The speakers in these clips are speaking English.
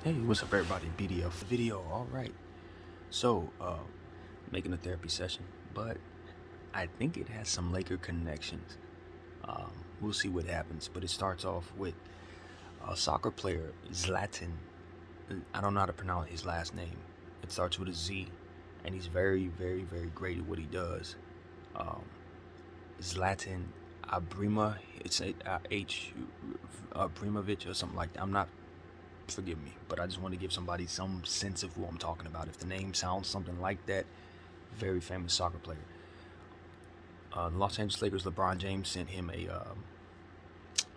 Hey, what's up, everybody? BDF video. All right. So, making a therapy session, but I think it has some Laker connections. We'll see what happens, but it starts off with a soccer player, Zlatan. I don't know how to pronounce his last name. It starts with a Z, and he's very, very, very great at what he does. Um, Zlatan Abrima, it's H Abramovich or something like that. I'm not, forgive me, but I just want to give somebody some sense of who I'm talking about. If the name sounds something like that, very famous soccer player. The Los Angeles Lakers, LeBron James sent him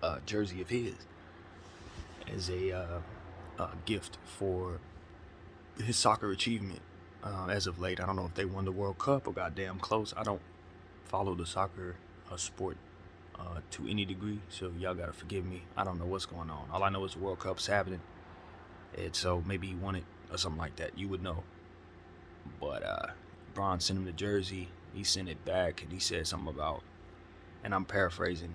a jersey of his as a gift for his soccer achievement. As of late, I don't know if they won the World Cup or got damn close. I don't follow the soccer sport to any degree, so y'all gotta forgive me. I don't know what's going on. All I know is the World Cup's happening, and so maybe he won it or something like that. You would know. But Braun sent him the jersey. He sent it back, and he said something about, and I'm paraphrasing.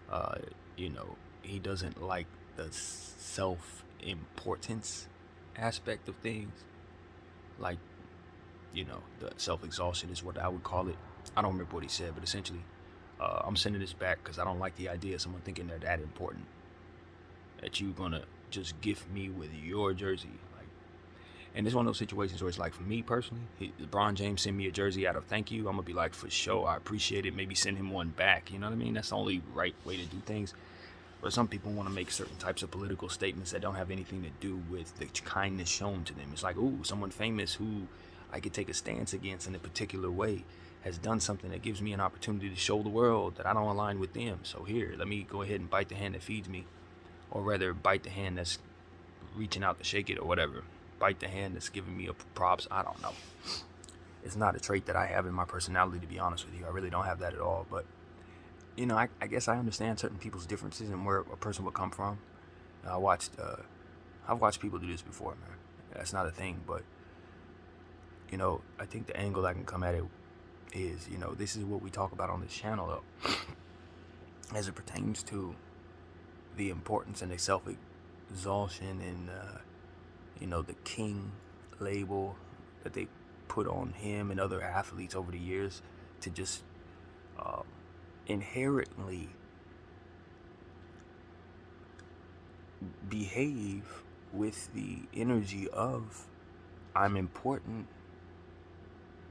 Uh, he doesn't like the self-importance aspect of things. Like, the self-exhaustion is what I would call it. I don't remember what he said, but essentially, I'm sending this back because I don't like the idea of someone thinking they're that important, that you're gonna just gift me with your jersey. Like, and it's one of those situations where it's like, for me personally, LeBron James sent me a jersey out of thank you. I'm gonna be like, for sure, I appreciate it. Maybe send him one back. You know what I mean? That's the only right way to do things. But some people want to make certain types of political statements that don't have anything to do with the kindness shown to them. It's like, ooh, someone famous who I could take a stance against in a particular way has done something that gives me an opportunity to show the world that I don't align with them. So here, let me go ahead and bite the hand that feeds me, or rather bite the hand that's reaching out to shake it, or whatever. Bite the hand that's giving me a props. I don't know. It's not a trait that I have in my personality, to be honest with you. I really don't have that at all. But I guess I understand certain people's differences and where a person would come from. I've watched people do this before, man. That's not a thing, but I think the angle I can come at it is, this is what we talk about on this channel, though, as it pertains to the importance and the self-exhaustion and the king label that they put on him and other athletes over the years to just inherently behave with the energy of, I'm important,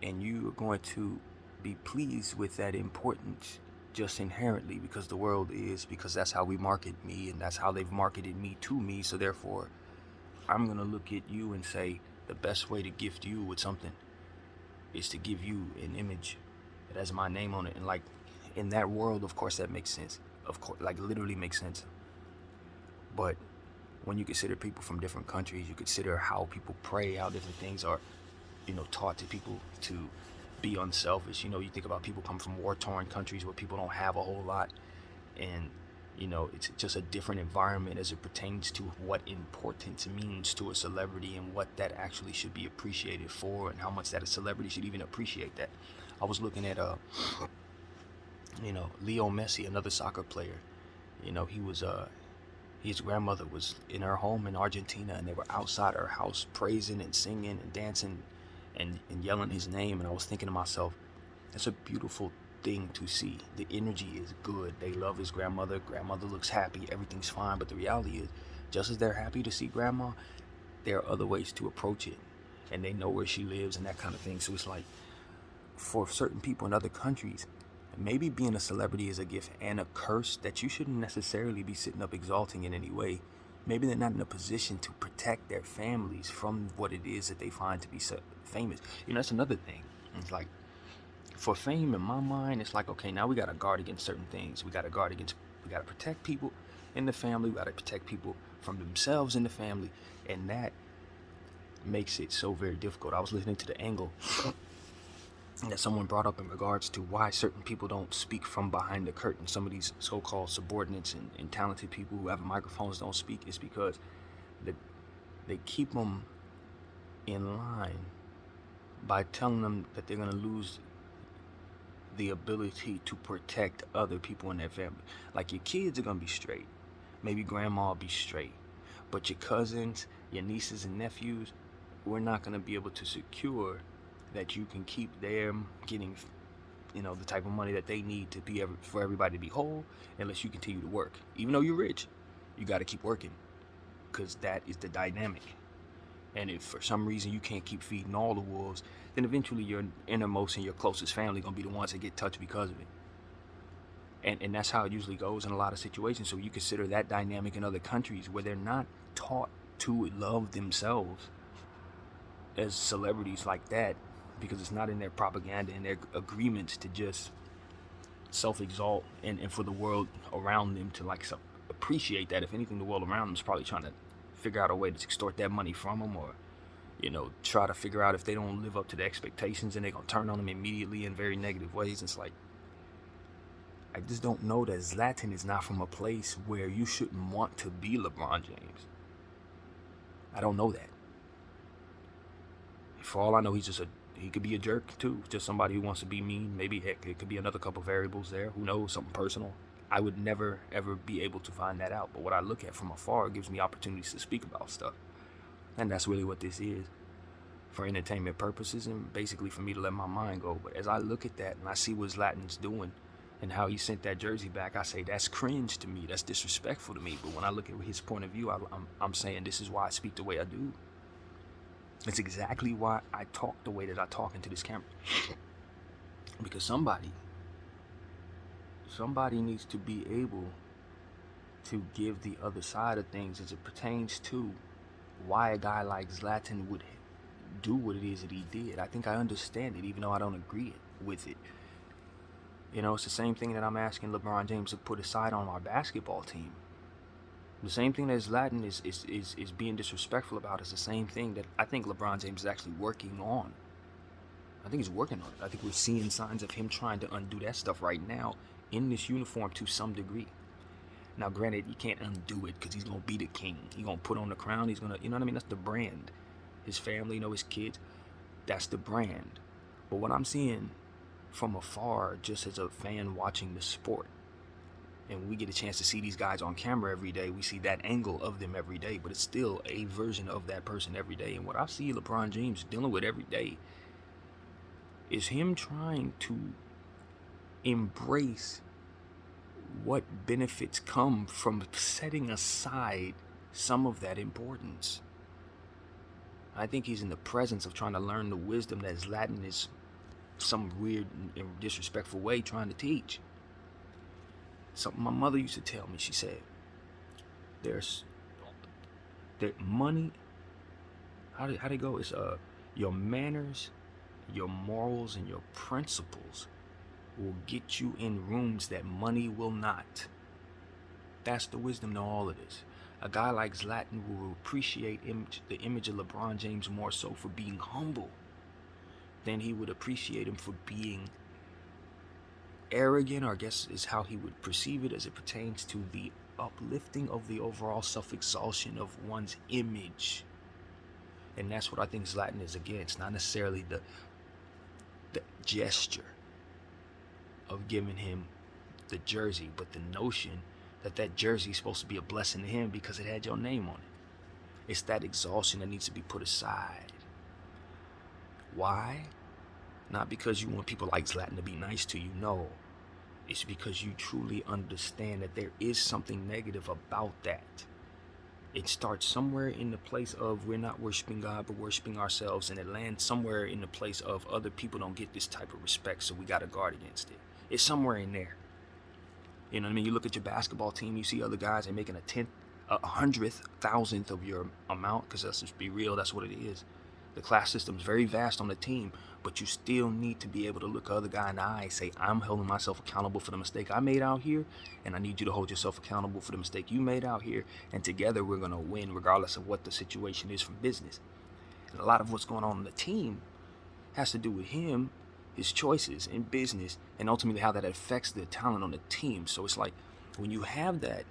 and you are going to be pleased with that importance just inherently because the world is, because that's how we market me and that's how they've marketed me to me. So therefore, I'm going to look at you and say the best way to gift you with something is to give you an image that has my name on it. And like, in that world, of course, that makes sense. Of course, like, literally makes sense. But when you consider people from different countries, you consider how people pray, how different things are, taught to people to be unselfish. You think about people come from war-torn countries where people don't have a whole lot, and it's just a different environment as it pertains to what importance means to a celebrity and what that actually should be appreciated for, and how much that a celebrity should even appreciate that. I was looking at Leo Messi, another soccer player. He was his grandmother was in her home in Argentina, and they were outside her house praising and singing and dancing and yelling his name. And I was thinking to myself, that's a beautiful thing to see. The energy is good. They love his grandmother. Grandmother looks happy. Everything's fine. But the reality is, just as they're happy to see grandma, there are other ways to approach it, and they know where she lives and that kind of thing. So it's like, for certain people in other countries, maybe being a celebrity is a gift and a curse that you shouldn't necessarily be sitting up exalting in any way. Maybe they're not in a position to protect their families from what it is that they find to be so famous. That's another thing. It's like, for fame, in my mind, it's like, okay, now we got to guard against certain things. We got to protect people in the family. We got to protect people from themselves in the family. And that makes it so very difficult. I was listening to the angle that someone brought up in regards to why certain people don't speak from behind the curtain. Some of these so-called subordinates and talented people who have microphones don't speak. Is because they keep them in line by telling them that they're going to lose the ability to protect other people in their family. Like, your kids are going to be straight. Maybe grandma will be straight. But your cousins your nieces and nephews, we're not going to be able to secure that you can keep them getting, the type of money that they need to be for everybody to be whole, unless you continue to work. Even though you're rich, you got to keep working, because that is the dynamic. And if for some reason you can't keep feeding all the wolves, then eventually your innermost and your closest family going to be the ones that get touched because of it. And that's how it usually goes in a lot of situations. So you consider that dynamic in other countries where they're not taught to love themselves as celebrities like that, because it's not in their propaganda and their agreements to just self-exalt and for the world around them to appreciate that. If anything, the world around them is probably trying to figure out a way to extort that money from them, or try to figure out if they don't live up to the expectations, and they're gonna turn on them immediately in very negative ways. It's like, I just don't know that Zlatan is not from a place where you shouldn't want to be LeBron James. I don't know that. For all I know, he could be a jerk too, just somebody who wants to be mean. Maybe heck, it could be another couple variables there. Who knows? Something personal. I would never ever be able to find that out. But what I look at from afar gives me opportunities to speak about stuff, and that's really what this is, for entertainment purposes and basically for me to let my mind go. But as I look at that and I see what Zlatan's doing and how he sent that jersey back, I say that's cringe to me. That's disrespectful to me. But when I look at his point of view, I'm saying this is why I speak the way I do. It's exactly why I talk the way that I talk into this camera. Because somebody needs to be able to give the other side of things as it pertains to why a guy like Zlatan would do what it is that he did. I think I understand it, even though I don't agree with it. It's the same thing that I'm asking LeBron James to put aside on our basketball team. The same thing that Zlatan is being disrespectful about is the same thing that I think LeBron James is actually working on. I think he's working on it. I think we're seeing signs of him trying to undo that stuff right now in this uniform to some degree. Now, granted, you can't undo it because he's going to be the king. He's going to put on the crown. He's going to, what I mean? That's the brand. His family, his kids, that's the brand. But what I'm seeing from afar, just as a fan watching the sport, and we get a chance to see these guys on camera every day, we see that angle of them every day, but it's still a version of that person every day. And what I see LeBron James dealing with every day is him trying to embrace what benefits come from setting aside some of that importance. I think he's in the presence of trying to learn the wisdom that Zlatan is some weird and disrespectful way trying to teach. Something my mother used to tell me. She said, there's money, how'd it go? It's your manners, your morals, and your principles will get you in rooms that money will not. That's the wisdom to all of this. A guy like Zlatan will appreciate the image of LeBron James more so for being humble than he would appreciate him for being arrogant, or I guess is how he would perceive it as it pertains to the uplifting of the overall self-exaltation of one's image. And that's what I think Zlatan is against, not necessarily the gesture of giving him the jersey, but the notion that jersey is supposed to be a blessing to him because it had your name on it. It's that exhaustion that needs to be put aside. Why? Not because you want people like Zlatan to be nice to you, no. It's because you truly understand that there is something negative about that. It starts somewhere in the place of we're not worshiping God, but worshiping ourselves, and it lands somewhere in the place of other people don't get this type of respect, so we got to guard against it. It's somewhere in there. You know what I mean? You look at your basketball team, you see other guys are making a 100,000th of your amount, because let's just be real, that's what it is. The class system is very vast on the team, but you still need to be able to look other guy in the eye and say, I'm holding myself accountable for the mistake I made out here, and I need you to hold yourself accountable for the mistake you made out here, and together we're going to win regardless of what the situation is from business. And a lot of what's going on in the team has to do with him, his choices in business, and ultimately how that affects the talent on the team. So it's like when you have that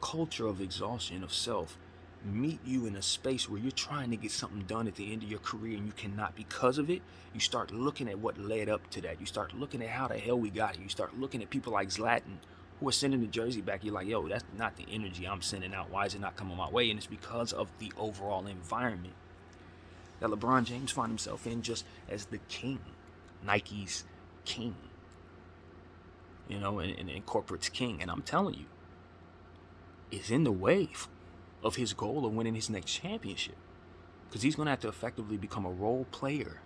culture of exhaustion of self meet you in a space where you're trying to get something done at the end of your career and you cannot because of it, you start looking at what led up to that. You start looking at how the hell we got here. You start looking at people like Zlatan who are sending the jersey back, you're like, yo, that's not the energy I'm sending out. Why is it not coming my way? And it's because of the overall environment that LeBron James found himself in, just as the king, Nike's king, and corporate's king. And I'm telling you, it's in the way of his goal of winning his next championship, because he's going to have to effectively become a role player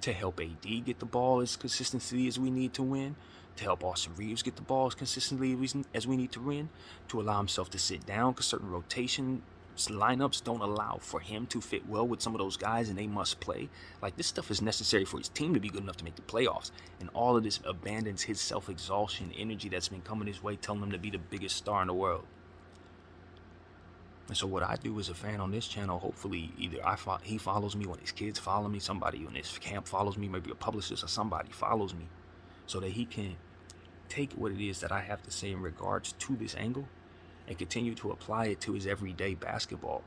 to help AD get the ball as consistently as we need to win, to help Austin Reeves get the ball as consistently as we need to win, to allow himself to sit down because certain rotation lineups don't allow for him to fit well with some of those guys, and they must play. Like, this stuff is necessary for his team to be good enough to make the playoffs, and all of this abandons his self-exhaustion energy that's been coming his way, telling him to be the biggest star in the world. And so what I do as a fan on this channel, hopefully either he follows me, when his kids follow me, somebody in his camp follows me, maybe a publicist or somebody follows me, so that he can take what it is that I have to say in regards to this angle and continue to apply it to his everyday basketball.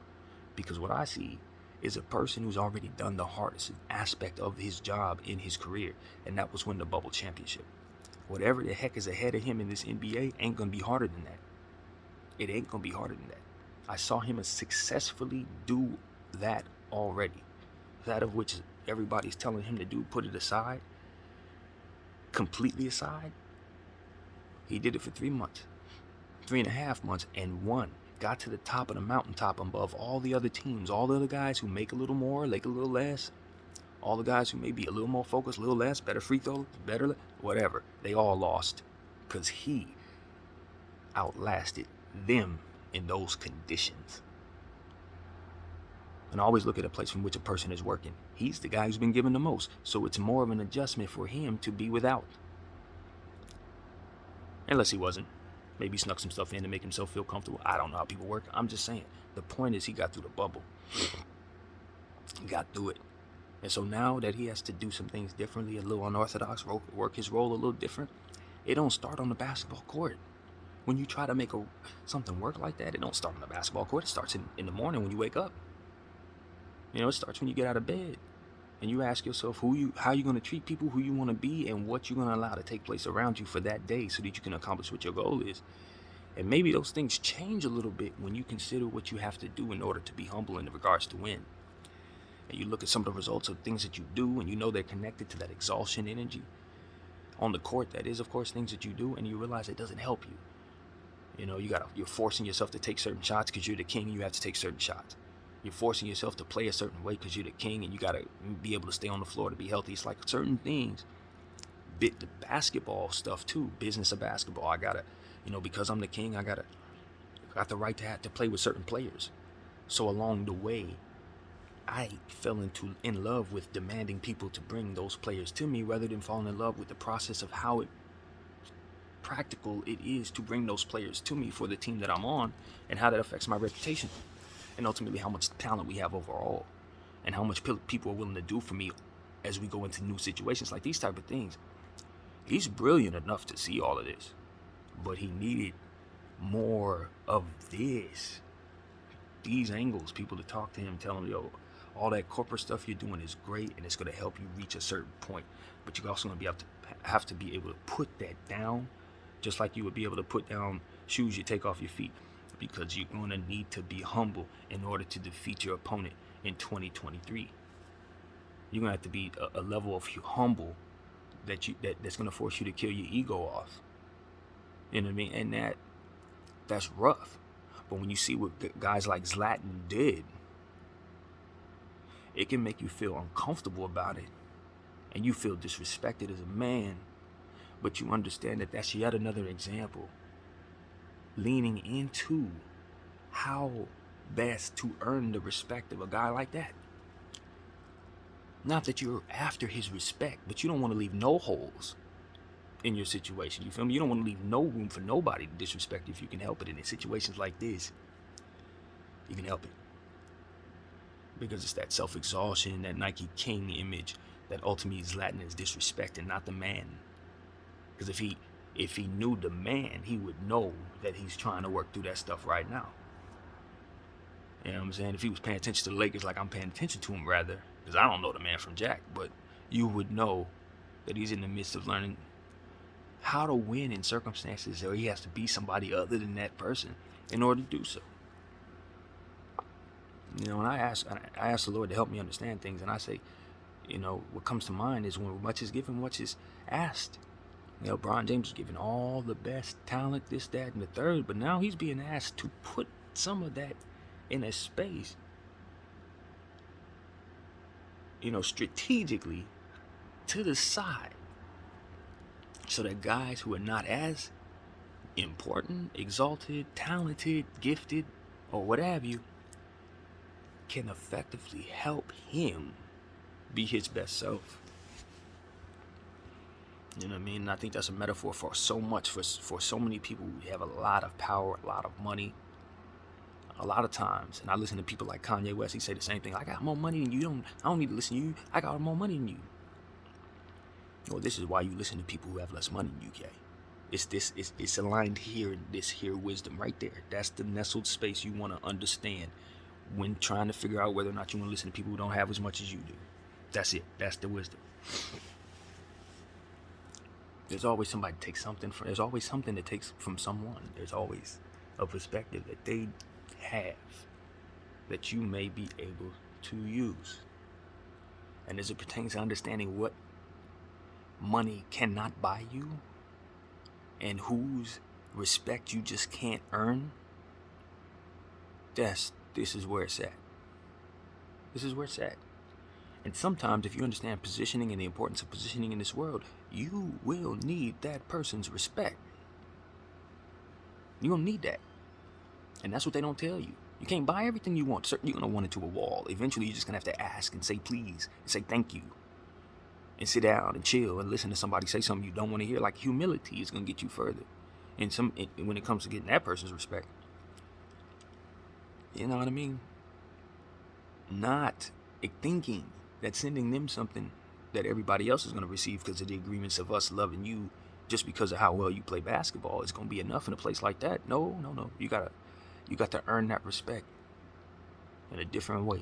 Because what I see is a person who's already done the hardest aspect of his job in his career, and that was win the bubble championship. Whatever the heck is ahead of him in this NBA ain't gonna be harder than that. It ain't gonna be harder than that. I saw him successfully do that already. That of which everybody's telling him to do, put it aside, completely aside. He did it for 3 months, 3.5 months, and won. Got to the top of the mountaintop above all the other teams, all the other guys who make a little more, make a little less, all the guys who may be a little more focused, a little less, better free throw, better, whatever. They all lost because he outlasted them in those conditions. And I always look at a place from which a person is working. He's the guy who's been given the most, so it's more of an adjustment for him to be without. Unless he wasn't. Maybe he snuck some stuff in to make himself feel comfortable. I don't know how people work. I'm just saying. The point is, he got through the bubble. He got through it. And so now that he has to do some things differently, a little unorthodox, work his role a little different, it don't start on the basketball court. When you try to make something work like that, it don't start on the basketball court. It starts in the morning when you wake up. It starts when you get out of bed. And you ask yourself how you going to treat people, who you want to be, and what you're going to allow to take place around you for that day so that you can accomplish what your goal is. And maybe those things change a little bit when you consider what you have to do in order to be humble in regards to win. And you look at some of the results of things that you do, and you know they're connected to that exhaustion energy. On the court, that is, of course, things that you do, and you realize it doesn't help you. You're forcing yourself to take certain shots because you're the king. You have to take certain shots. You're forcing yourself to play a certain way because you're the king, and you got to be able to stay on the floor to be healthy. It's like certain things. The basketball stuff too. Business of basketball. I gotta, because I'm the king, I got the right to have to play with certain players. So along the way, I fell in love with demanding people to bring those players to me, rather than falling in love with the process of how practical it is to bring those players to me for the team that I'm on, and how that affects my reputation, and ultimately how much talent we have overall, and how much people are willing to do for me as we go into new situations like these type of things. He's brilliant enough to see all of this, but he needed more of these angles, people to talk to him, tell him, yo, all that corporate stuff you're doing is great, and it's going to help you reach a certain point, but you're also going to have to be able to put that down, just like you would be able to put down shoes you take off your feet, because you're going to need to be humble in order to defeat your opponent in 2023. You're going to have to be a level of humble that's going to force you to kill your ego off. You know what I mean? And that's rough. But when you see what guys like Zlatan did, it can make you feel uncomfortable about it, and you feel disrespected as a man. But you understand that that's yet another example, leaning into how best to earn the respect of a guy like that. Not that you're after his respect, but you don't want to leave no holes in your situation. You feel me? You don't want to leave no room for nobody to disrespect you if you can help it. And in situations like this, you can help it. Because it's that self-exhaustion, that Nike King image that ultimately Zlatan is disrespecting, not the man. Because if he knew the man, he would know that he's trying to work through that stuff right now. You know what I'm saying? If he was paying attention to the Lakers like I'm paying attention to him, rather, because I don't know the man from Jack, but you would know that he's in the midst of learning how to win in circumstances where he has to be somebody other than that person in order to do so. You know, and I ask the Lord to help me understand things, and I say, you know, what comes to mind is when much is given, much is asked. You know, LeBron James is given all the best talent, this, that, and the third, but now he's being asked to put some of that in a space, you know, strategically to the side, so that guys who are not as important, exalted, talented, gifted, or what have you, can effectively help him be his best self. You know what I mean? And I think that's a metaphor for so much, for so many people who have a lot of power, a lot of money, a lot of times. And I listen to people like Kanye West. He say the same thing. I got more money than you. I don't need to listen to you. I got more money than you. Well, this is why you listen to people who have less money than you, Kay. It's aligned here in this here wisdom right there. That's the nestled space you want to understand when trying to figure out whether or not you want to listen to people who don't have as much as you do. That's it. That's the wisdom. There's always somebody to take something from. There's always something that takes from someone. There's always a perspective that they have that you may be able to use. And as it pertains to understanding what money cannot buy you and whose respect you just can't earn, this is where it's at. This is where it's at. And sometimes if you understand positioning and the importance of positioning in this world, you will need that person's respect. You're going to need that. And that's what they don't tell you. You can't buy everything you want. Certainly you're going to want it to a wall. Eventually you're just going to have to ask and say please and say thank you. And sit down and chill and listen to somebody say something you don't want to hear. Like humility is going to get you further. And when it comes to getting that person's respect. You know what I mean? Not thinking that sending them something that everybody else is going to receive because of the agreements of us loving you just because of how well you play basketball is going to be enough in a place like that. No. You got to earn that respect in a different way.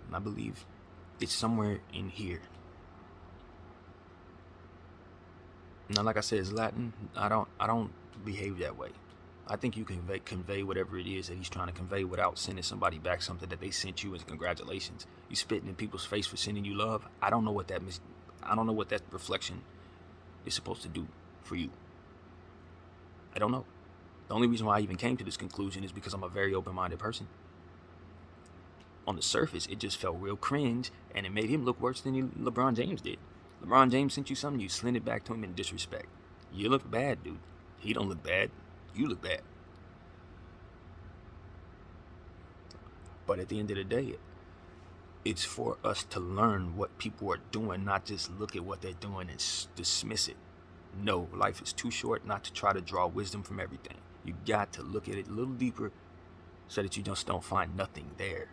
And I believe it's somewhere in here. Now, like I said, it's Latin. I don't behave that way. I think you can convey whatever it is that he's trying to convey without sending somebody back something that they sent you as congratulations. You spitting in people's face for sending you love. I don't know what that reflection is supposed to do for you. I don't know. The only reason why I even came to this conclusion is because I'm a very open-minded person. On the surface, it just felt real cringe, and it made him look worse than LeBron James did. LeBron James sent you something, you slid it back to him in disrespect. You look bad, dude. He don't look bad. You look bad. But at the end of the day, it's for us to learn what people are doing, not just look at what they're doing and dismiss it. No, life is too short not to try to draw wisdom from everything. You got to look at it a little deeper so that you just don't find nothing there.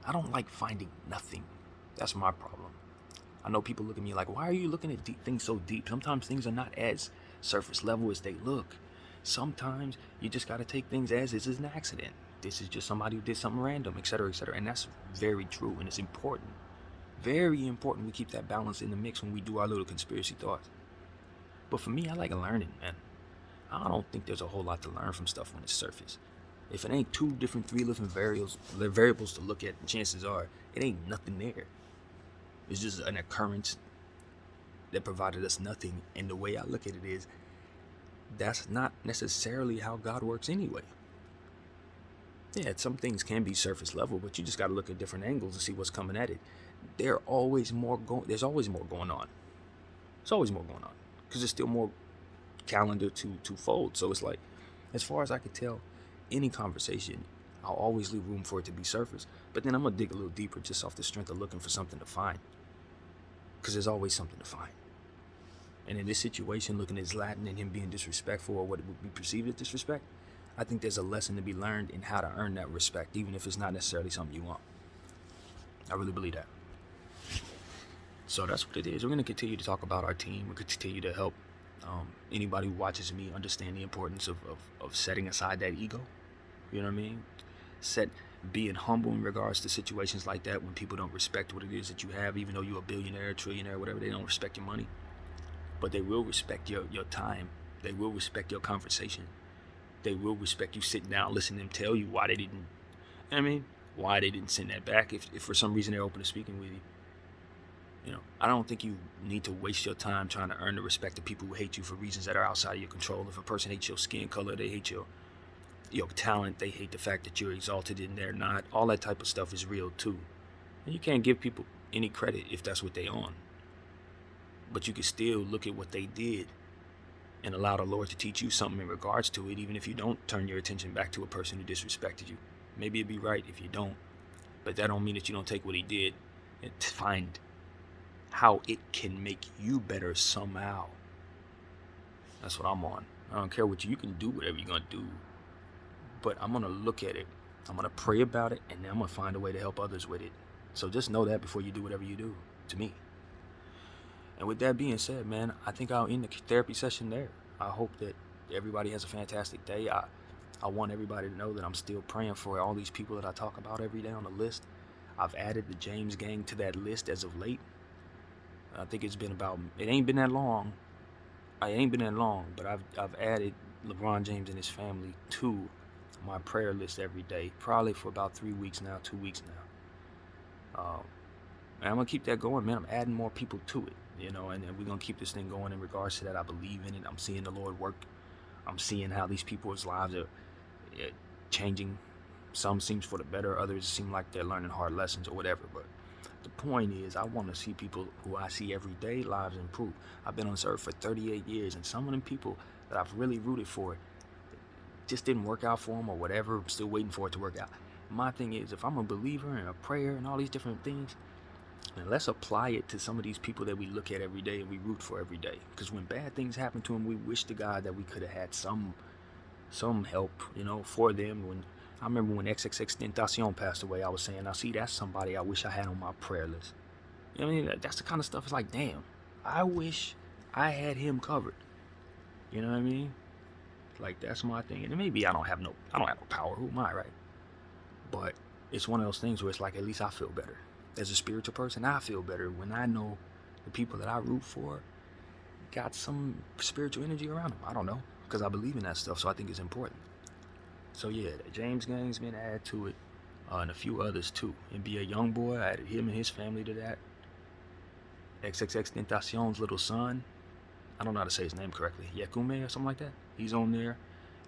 I don't like finding nothing. That's my problem. I know people look at me like, why are you looking at things so deep? Sometimes things are not as surface level as they look. Sometimes you just got to take things as is an accident. This is just somebody who did something random, etc., etc. And that's very true, and it's important. Very important we keep that balance in the mix when we do our little conspiracy thoughts. But for me, I like learning, man. I don't think there's a whole lot to learn from stuff when it's surface. If it ain't two different three different variables to look at, chances are it ain't nothing there. It's just an occurrence that provided us nothing. And the way I look at it is, that's not necessarily how God works anyway. Yeah, some things can be surface level, but you just got to look at different angles to see what's coming at it. There's always more going on. There's always more going on because there's still more calendar to fold. So it's like, as far as I could tell, any conversation, I'll always leave room for it to be surface. But then I'm gonna dig a little deeper just off the strength of looking for something to find, because there's always something to find. And in this situation, looking at Zlatan and him being disrespectful, or what would be perceived as disrespect, I think there's a lesson to be learned in how to earn that respect, even if it's not necessarily something you want. I really believe that. So that's what it is. We're going to continue to talk about our team. We're going to continue to help anybody who watches me understand the importance of setting aside that ego. You know what I mean? Being humble in regards to situations like that, when people don't respect what it is that you have, even though you're a billionaire, trillionaire, whatever, they don't respect your money. but they will respect your time. They will respect your conversation. They will respect you sitting down, listening to them tell you why they didn't, why they didn't send that back if for some reason they're open to speaking with you. I don't think you need to waste your time trying to earn the respect of people who hate you for reasons that are outside of your control. If a person hates your skin color, they hate your talent, they hate the fact that you're exalted and they're not. All that type of stuff is real too. And you can't give people any credit if that's what they on. But you can still look at what they did and allow the Lord to teach you something in regards to it, even if you don't turn your attention back to a person who disrespected you. Maybe it'd be right if you don't, but that don't mean that you don't take what he did and find how it can make you better somehow. That's what I'm on. I don't care what you can do whatever you're gonna do, but I'm gonna look at it, I'm gonna pray about it, and then I'm gonna find a way to help others with it. So just know that before you do whatever you do to me. And with that being said, man, I think I'll end the therapy session there. I hope that everybody has a fantastic day. I want everybody to know that I'm still praying for all these people that I talk about every day on the list. I've added the James gang to that list as of late. I think it ain't been that long. But I've added LeBron James and his family to my prayer list every day, probably for about 3 weeks now, 2 weeks now. And I'm gonna keep that going, man. I'm adding more people to it, and we're gonna keep this thing going in regards to that. I believe in it. I'm seeing the Lord work. I'm seeing how these people's lives are changing. Some seems for the better, others seem like they're learning hard lessons or whatever. But the point is, I want to see people who I see every day lives improve. I've been on this earth for 38 years, and some of them people that I've really rooted for just didn't work out for them or whatever. I'm still waiting for it to work out. My thing is, if I'm a believer and a prayer and all these different things, and let's apply it to some of these people that we look at every day and we root for every day. Because when bad things happen to them, we wish to God that we could have had some help, for them. I remember when XXXTentacion passed away, I was saying, now see, that's somebody I wish I had on my prayer list. That's the kind of stuff. It's like, damn, I wish I had him covered. You know what I mean? Like, that's my thing. And maybe I don't have no power. Who am I, right? But it's one of those things where it's like, at least I feel better. As a spiritual person, I feel better when I know the people that I root for got some spiritual energy around them. I don't know, because I believe in that stuff, so I think it's important. So yeah, the James gang's been added to it, and a few others too. And be a young boy, I added him and his family to that. XXXTentacion's little son, I don't know how to say his name correctly, Yakume or something like that. He's on there.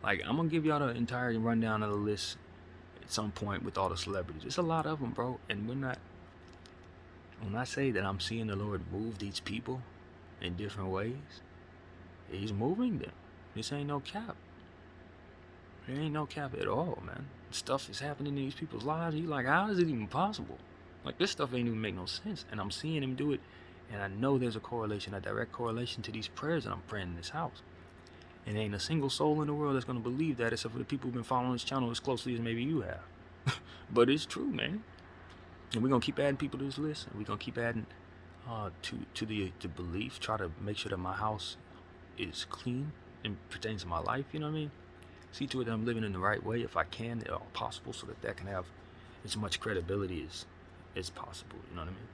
Like, I'm gonna give y'all the entire rundown of the list at some point with all the celebrities. It's a lot of them, bro. And when I say that I'm seeing the Lord move these people in different ways, he's moving them. This ain't no cap. There ain't no cap at all, man. Stuff is happening in these people's lives. You like, how is it even possible? Like, this stuff ain't even make no sense. And I'm seeing him do it. And I know there's a correlation, a direct correlation to these prayers that I'm praying in this house. And there ain't a single soul in the world that's going to believe that, except for the people who've been following this channel as closely as maybe you have. But it's true, man. And we're going to keep adding people to this list. And we're going to keep adding to the belief. Try to make sure that my house is clean and pertains to my life, you know what I mean? See to it that I'm living in the right way if I can, if possible, so that can have as much credibility as possible, you know what I mean?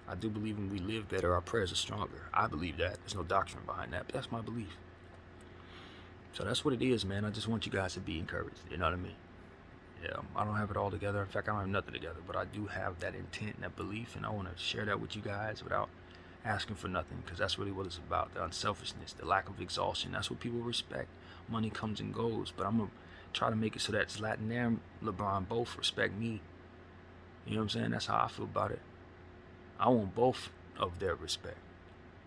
I do believe when we live better, our prayers are stronger. I believe that. There's no doctrine behind that, but that's my belief. So that's what it is, man. I just want you guys to be encouraged, you know what I mean? Yeah, I don't have it all together. In fact, I don't have nothing together, but I do have that intent and that belief, and I want to share that with you guys without asking for nothing, because that's really what it's about. The unselfishness, the lack of exhaustion. That's what people respect. Money comes and goes, but I'm going to try to make it so that Zlatan and LeBron both respect me. You know what I'm saying? That's how I feel about it. I want both of their respect,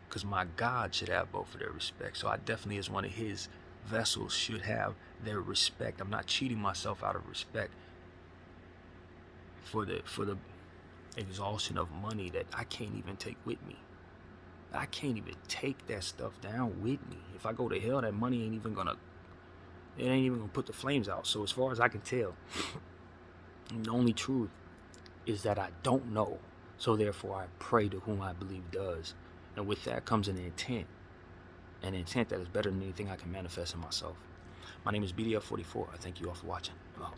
because my God should have both of their respect. So I definitely, as one of his vessels, should have their respect. I'm not cheating myself out of respect for the exhaustion of money that I can't even take with me. I can't even take that stuff down with me. If I go to hell, that money ain't even gonna put the flames out. So as far as I can tell, the only truth is that I don't know. So therefore I pray to whom I believe does. And with that comes an intent that is better than anything I can manifest in myself. My name is BDF 44. I thank you all for watching. I'm out.